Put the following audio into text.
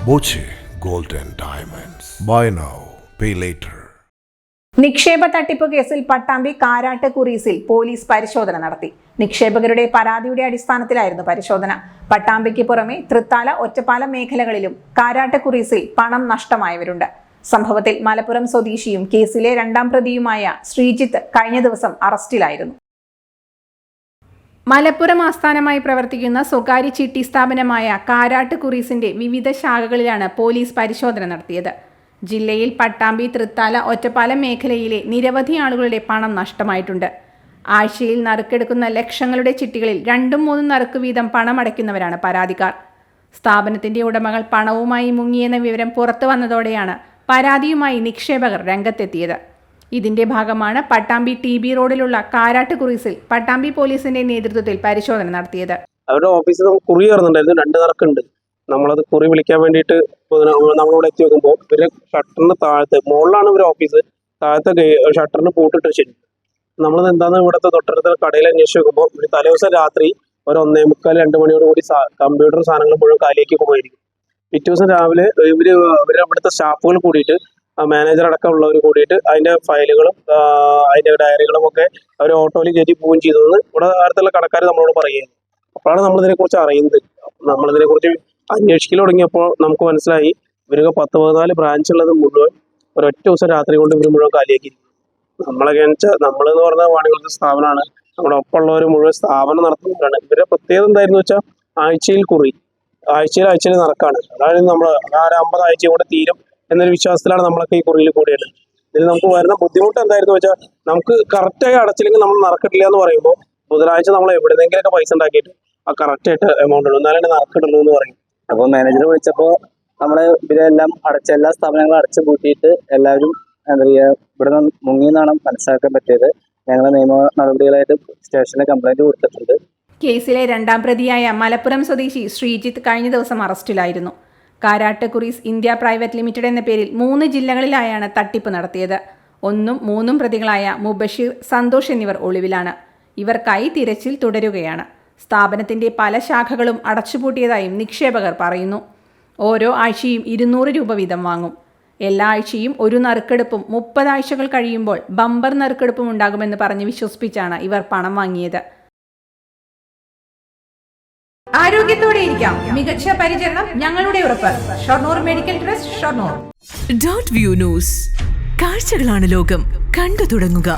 Boche Gold and Diamonds. Buy now, pay later. നിക്ഷേപ തട്ടിപ്പ് കേസിൽ പട്ടാമ്പി കാരാട്ട് കുറീസിൽ പോലീസ് പരിശോധന നടത്തി. നിക്ഷേപകരുടെ പരാതിയുടെ അടിസ്ഥാനത്തിലായിരുന്നു പരിശോധന. പട്ടാമ്പിക്ക് പുറമെ തൃത്താല, ഒറ്റപ്പാലം മേഖലകളിലും കാരാട്ട് കുറീസിൽ പണം നഷ്ടമായവരുണ്ട്. സംഭവത്തിൽ മലപ്പുറം സ്വദേശിയും കേസിലെ രണ്ടാം പ്രതിയുമായ ശ്രീജിത്ത് കഴിഞ്ഞ ദിവസം അറസ്റ്റിലായിരുന്നു. മലപ്പുറം ആസ്ഥാനമായി പ്രവർത്തിക്കുന്ന സ്വകാര്യ ചിട്ടി സ്ഥാപനമായ കാരാട്ട് കുറീസിന്റെ വിവിധ ശാഖകളിലാണ് പോലീസ് പരിശോധന നടത്തിയത്. ജില്ലയിൽ പട്ടാമ്പി, തൃത്താല, ഒറ്റപ്പാലം മേഖലയിലെ നിരവധി ആളുകളുടെ പണം നഷ്ടമായിട്ടുണ്ട്. ആഴ്ചയിൽ നറുക്കെടുക്കുന്ന ലക്ഷങ്ങളുടെ ചിട്ടികളിൽ 2-3 നറുക്ക് വീതം പണമടയ്ക്കുന്നവരാണ് പരാതിക്കാർ. സ്ഥാപനത്തിന്റെ ഉടമകൾ പണവുമായി മുങ്ങിയെന്ന വിവരം പുറത്തു വന്നതോടെയാണ് പരാതിയുമായി നിക്ഷേപകർ രംഗത്തെത്തിയത്. ഇതിന്റെ ഭാഗമാണ് പട്ടാമ്പി TB റോഡിലുള്ള കാരാട്ട് കുറീസിൽ പട്ടാമ്പി പോലീസിന്റെ നേതൃത്വത്തിൽ പരിശോധന നടത്തിയത്. അവരുടെ ഓഫീസിൽ നമുക്ക് കുറി കയറുന്നുണ്ടായിരുന്നു. 2 നറുക്കുണ്ട്. നമ്മളത് കുറി വിളിക്കാൻ വേണ്ടിയിട്ട് നമ്മളിവിടെ എത്തി നോക്കുമ്പോൾ ഇവര് ഷട്ടറിന് താഴത്തെ, മുകളിലാണ് ഇവർ ഓഫീസ്, താഴത്തെ ഷട്ടറിന് പൂട്ടിട്ട് ശരി. നമ്മളത് എന്താണെന്ന് ഇവിടുത്തെ തൊട്ടടുത്ത കടയിൽ അന്വേഷിച്ച് നോക്കുമ്പോൾ ഒരു തലേദിവസം രാത്രി ഒരു 1:45-2 മണിയോട് കൂടി കമ്പ്യൂട്ടർ സാധനങ്ങൾ മുഴുവൻ കാലിലേക്ക് പോയിരിക്കും. പിറ്റേ ദിവസം രാവിലെ ഇവര് അവിടുത്തെ സ്റ്റാഫുകൾ കൂടിയിട്ട്, മാനേജർ അടക്കമുള്ളവർ കൂടിയിട്ട് അതിന്റെ ഫയലുകളും അതിന്റെ ഡയറികളും ഒക്കെ അവർ ഓട്ടോയിൽ കയറ്റി പോവുകയും ചെയ്തതെന്ന് ഇവിടെ അടുത്തുള്ള കടക്കാർ നമ്മളോട് പറയുന്നത്. അപ്പോഴാണ് നമ്മളിതിനെക്കുറിച്ച് അറിയുന്നത്. നമ്മളിതിനെക്കുറിച്ച് അന്വേഷിക്കൽ തുടങ്ങിയപ്പോൾ നമുക്ക് മനസ്സിലായി ഇവർക്ക് 10-14 ബ്രാഞ്ച് ഉള്ളത് മുഴുവൻ ഒരൊറ്റ ദിവസം രാത്രി കൊണ്ട് ഇവർ മുഴുവൻ കാലിയാക്കി. നമ്മളൊക്കെ വെച്ചാൽ നമ്മളെന്ന് പറഞ്ഞാൽ വാണിജ്യ സ്ഥാപനമാണ്. നമ്മുടെ ഒപ്പമുള്ളവർ മുഴുവൻ സ്ഥാപനം നടത്തുന്നവരാണ്. ഇവരുടെ പ്രത്യേകത എന്തായിരുന്നു വെച്ചാൽ ആഴ്ചയിൽ കുറി, ആഴ്ചയിൽ നടക്കാണ്. അതായത് നമ്മൾ 50 ആഴ്ച കൊണ്ട് തീരും എന്നൊരു വിശ്വാസത്തിലാണ് നമ്മളൊക്കെ ഈ കുറിയിൽ കൂടിയത്. ഇതിൽ നമുക്ക് വരുന്ന ബുദ്ധിമുട്ട് എന്തായിരുന്നു വെച്ചാൽ നമുക്ക് കറക്റ്റായി അടച്ചില്ലെങ്കിൽ നമ്മൾ നടക്കില്ല എന്ന് പറയുമ്പോൾ ബുധനാഴ്ച നമ്മൾ എവിടെയെങ്കിലൊക്കെ പൈസ ഉണ്ടാക്കിയിട്ട് ആ കറക്റ്റായിട്ട് എമൗണ്ട് ഉള്ളൂ, എന്നാലും നടക്കിടുള്ളൂ എന്ന് പറയും. അപ്പോൾ മാനേജർ വിളിച്ചപ്പോൾ നമ്മൾ ഇവരെല്ലാം അടച്ച എല്ലാ സ്ഥാപനങ്ങളും അടച്ചു പൂട്ടിയിട്ട് എല്ലാവരും എന്താ പറയുക ഇവിടെ നിന്ന് മുങ്ങിയെന്നാണ് മനസ്സിലാക്കാൻ പറ്റിയത്. ഞങ്ങൾ നിയമ നടപടികളായിട്ട് സ്റ്റേഷനിൽ കംപ്ലൈന്റ് കൊടുത്തിട്ടുണ്ട്. കേസിലെ രണ്ടാം പ്രതിയായ മലപ്പുറം സ്വദേശി ശ്രീജിത്ത് കഴിഞ്ഞ ദിവസം അറസ്റ്റിലായിരുന്നു. Karat Kuries India private limited എന്ന പേരിൽ 3 ജില്ലകളിലായാണ് തട്ടിപ്പ് നടത്തിയത്. 1ഉം 3ഉം പ്രതികളായ മുബഷീർ, സന്തോഷ് എന്നിവർ ഒളിവിലാണ്. ഇവർക്കായി തിരച്ചിൽ തുടരുകയാണ്. സ്ഥാപനത്തിന്റെ പല ശാഖകളും അടച്ചുപൂട്ടിയതായും നിക്ഷേപകർ പറയുന്നു. ഓരോ ആഴ്ചയും 200 രൂപ വീതം വാങ്ങും. എല്ലാ ആഴ്ചയും ഒരു നറുക്കെടുപ്പും 30 ആഴ്ചകൾ കഴിയുമ്പോൾ ബമ്പർ നറുക്കെടുപ്പും ഉണ്ടാകുമെന്ന് പറഞ്ഞ് വിശ്വസിപ്പിച്ചാണ് ഇവർ പണം വാങ്ങിയത്. ആരോഗ്യത്തോടെ ഇരിക്കാം, മികച്ച പരിചരണം ഞങ്ങളുടെ ഉറപ്പ്. Shoranur medical trust, Shoranur. .view news. കാഴ്ചകളാണ് ലോകം, കണ്ടു തുടങ്ങുക.